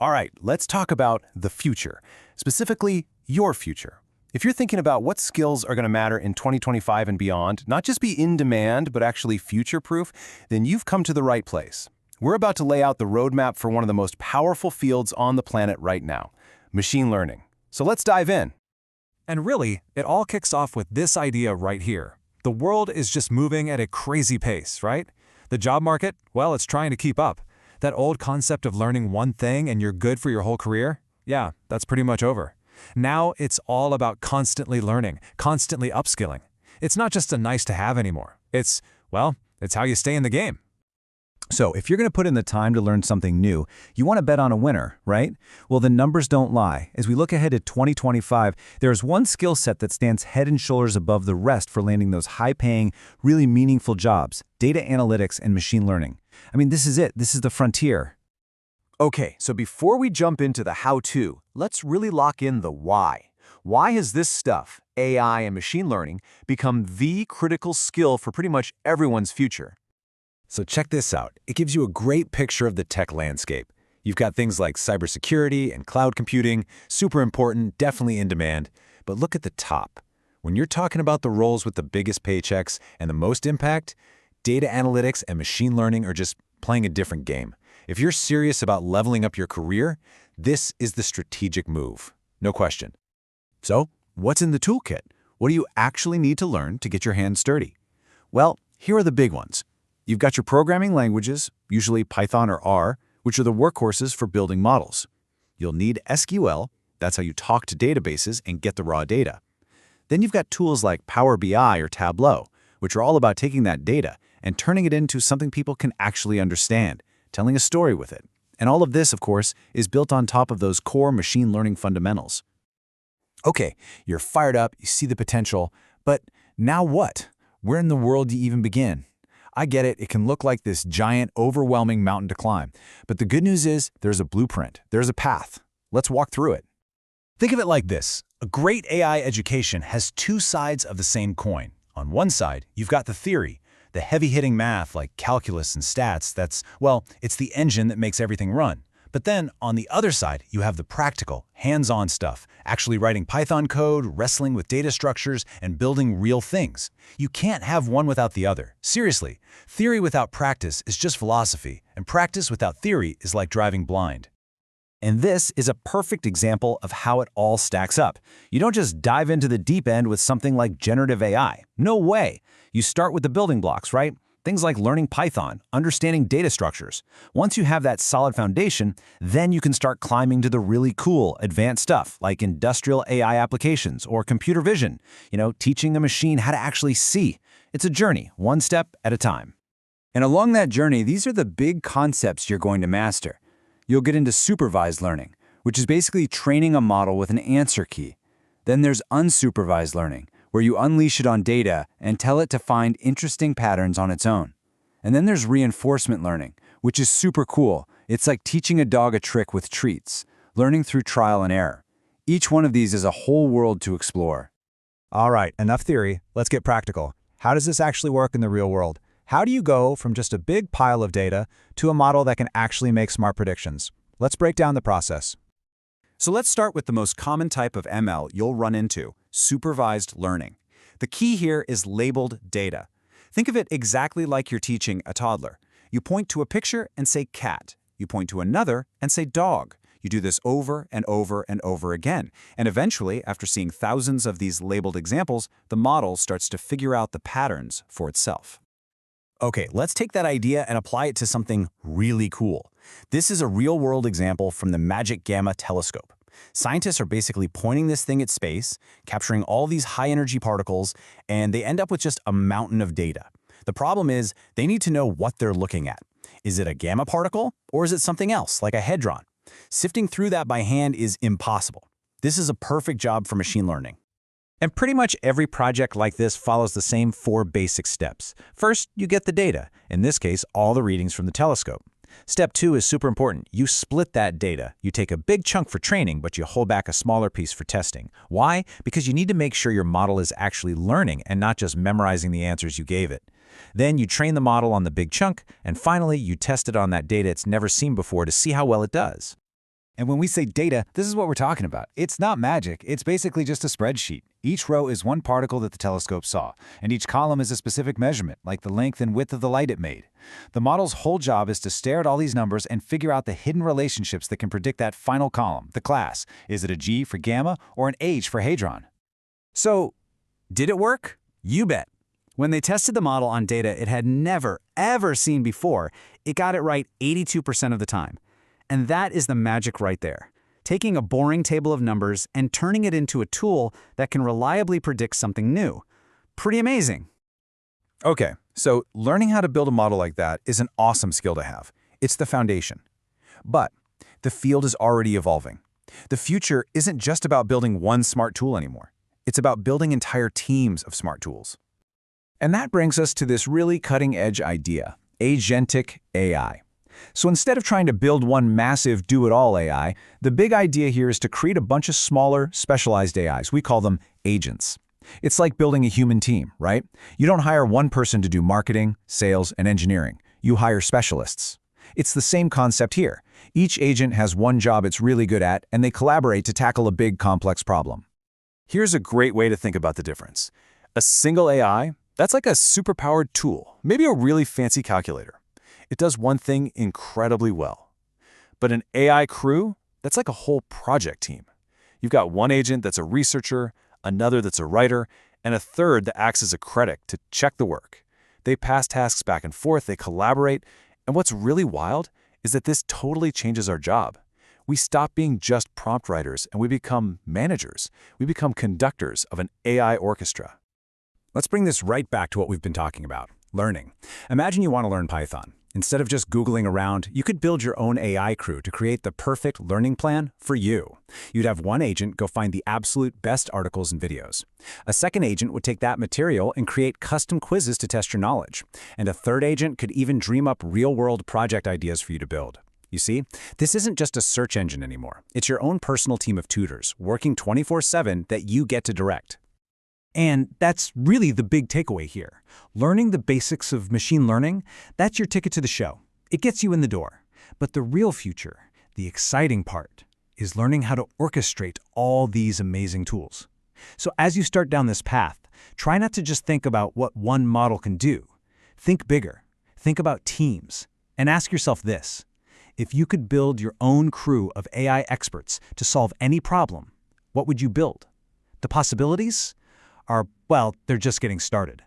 All right, let's talk about the future, specifically your future. If you're thinking about what skills are going to matter in 2025 and beyond, not just be in demand, but actually future-proof, then you've come to the right place. We're about to lay out the roadmap for one of the most powerful fields on the planet right now, machine learning. So let's dive in. And really, it all kicks off with this idea right here. The world is just moving at a crazy pace, right? The job market, well, it's trying to keep up. That old concept of learning one thing and you're good for your whole career? Yeah, that's pretty much over. Now it's all about constantly learning, constantly upskilling. It's not just a nice to have anymore. It's how you stay in the game. So if you're going to put in the time to learn something new, you want to bet on a winner, right? Well, the numbers don't lie. As we look ahead to 2025, there's one skill set that stands head and shoulders above the rest for landing those high-paying, really meaningful jobs: data analytics and machine learning. I mean, this is it. This is the frontier. Okay, so before we jump into the how-to, let's really lock in the why. Why has this stuff, AI and machine learning, become the critical skill for pretty much everyone's future? So check this out. It gives you a great picture of the tech landscape. You've got things like cybersecurity and cloud computing, super important, definitely in demand. But look at the top. When you're talking about the roles with the biggest paychecks and the most impact, data analytics and machine learning are just playing a different game. If you're serious about leveling up your career, this is the strategic move. No question. So, what's in the toolkit? What do you actually need to learn to get your hands dirty? Well, here are the big ones. You've got your programming languages, usually Python or R, which are the workhorses for building models. You'll need SQL, that's how you talk to databases and get the raw data. Then you've got tools like Power BI or Tableau, which are all about taking that data and turning it into something people can actually understand, telling a story with it. And all of this, of course, is built on top of those core machine learning fundamentals. Okay, you're fired up, you see the potential, but now what? Where in the world do you even begin? I get it, it can look like this giant, overwhelming mountain to climb. But the good news is there's a blueprint, there's a path. Let's walk through it. Think of it like this. A great AI education has two sides of the same coin. On one side, you've got the theory, the heavy-hitting math like calculus and stats it's the engine that makes everything run. But then, on the other side, you have the practical, hands-on stuff, actually writing Python code, wrestling with data structures, and building real things. You can't have one without the other. Seriously, theory without practice is just philosophy, and practice without theory is like driving blind. And this is a perfect example of how it all stacks up. You don't just dive into the deep end with something like generative AI. No way. You start with the building blocks, right? Things like learning Python, understanding data structures. Once you have that solid foundation, then you can start climbing to the really cool, advanced stuff like industrial AI applications or computer vision, teaching a machine how to actually see. It's a journey, one step at a time. And along that journey, these are the big concepts you're going to master. You'll get into supervised learning, which is basically training a model with an answer key. Then there's unsupervised learning, where you unleash it on data and tell it to find interesting patterns on its own. And then there's reinforcement learning, which is super cool. It's like teaching a dog a trick with treats, learning through trial and error. Each one of these is a whole world to explore. All right, enough theory. Let's get practical. How does this actually work in the real world? How do you go from just a big pile of data to a model that can actually make smart predictions? Let's break down the process. So let's start with the most common type of ML you'll run into, supervised learning. The key here is labeled data. Think of it exactly like you're teaching a toddler. You point to a picture and say cat. You point to another and say dog. You do this over and over and over again. And eventually, after seeing thousands of these labeled examples, the model starts to figure out the patterns for itself. Okay, let's take that idea and apply it to something really cool. This is a real-world example from the Magic Gamma telescope. Scientists are basically pointing this thing at space, capturing all these high-energy particles, and they end up with just a mountain of data. The problem is, they need to know what they're looking at. Is it a gamma particle, or is it something else, like a hadron? Sifting through that by hand is impossible. This is a perfect job for machine learning. And pretty much every project like this follows the same 4 basic steps. First, you get the data, in this case, all the readings from the telescope. Step 2 is super important. You split that data. You take a big chunk for training, but you hold back a smaller piece for testing. Why? Because you need to make sure your model is actually learning and not just memorizing the answers you gave it. Then you train the model on the big chunk, and finally, you test it on that data it's never seen before to see how well it does. And when we say data, this is what we're talking about. It's not magic. It's basically just a spreadsheet. Each row is one particle that the telescope saw, and each column is a specific measurement, like the length and width of the light it made. The model's whole job is to stare at all these numbers and figure out the hidden relationships that can predict that final column, the class. Is it a G for gamma or an H for hadron? So, did it work? You bet. When they tested the model on data it had never, ever seen before, it got it right 82% of the time. And that is the magic right there. Taking a boring table of numbers and turning it into a tool that can reliably predict something new. Pretty amazing. Okay, so learning how to build a model like that is an awesome skill to have. It's the foundation. But the field is already evolving. The future isn't just about building one smart tool anymore. It's about building entire teams of smart tools. And that brings us to this really cutting-edge idea, agentic AI. So instead of trying to build one massive do-it-all AI, the big idea here is to create a bunch of smaller, specialized AIs. We call them agents. It's like building a human team, right? You don't hire one person to do marketing, sales, and engineering. You hire specialists. It's the same concept here. Each agent has one job it's really good at, and they collaborate to tackle a big, complex problem. Here's a great way to think about the difference. A single AI, that's like a superpowered tool, maybe a really fancy calculator. It does one thing incredibly well. But an AI crew, that's like a whole project team. You've got one agent that's a researcher, another that's a writer, and a third that acts as a critic to check the work. They pass tasks back and forth, they collaborate, and what's really wild is that this totally changes our job. We stop being just prompt writers and we become managers. We become conductors of an AI orchestra. Let's bring this right back to what we've been talking about, learning. Imagine you want to learn Python. Instead of just Googling around, you could build your own AI crew to create the perfect learning plan for you. You'd have one agent go find the absolute best articles and videos. A second agent would take that material and create custom quizzes to test your knowledge. And a third agent could even dream up real-world project ideas for you to build. You see, this isn't just a search engine anymore. It's your own personal team of tutors, working 24/7 that you get to direct. And that's really the big takeaway here. Learning the basics of machine learning, that's your ticket to the show. It gets you in the door. But the real future, the exciting part, is learning how to orchestrate all these amazing tools. So as you start down this path, try not to just think about what one model can do. Think bigger. Think about teams. And ask yourself this. If you could build your own crew of AI experts to solve any problem, what would you build? The possibilities are, well, they're just getting started.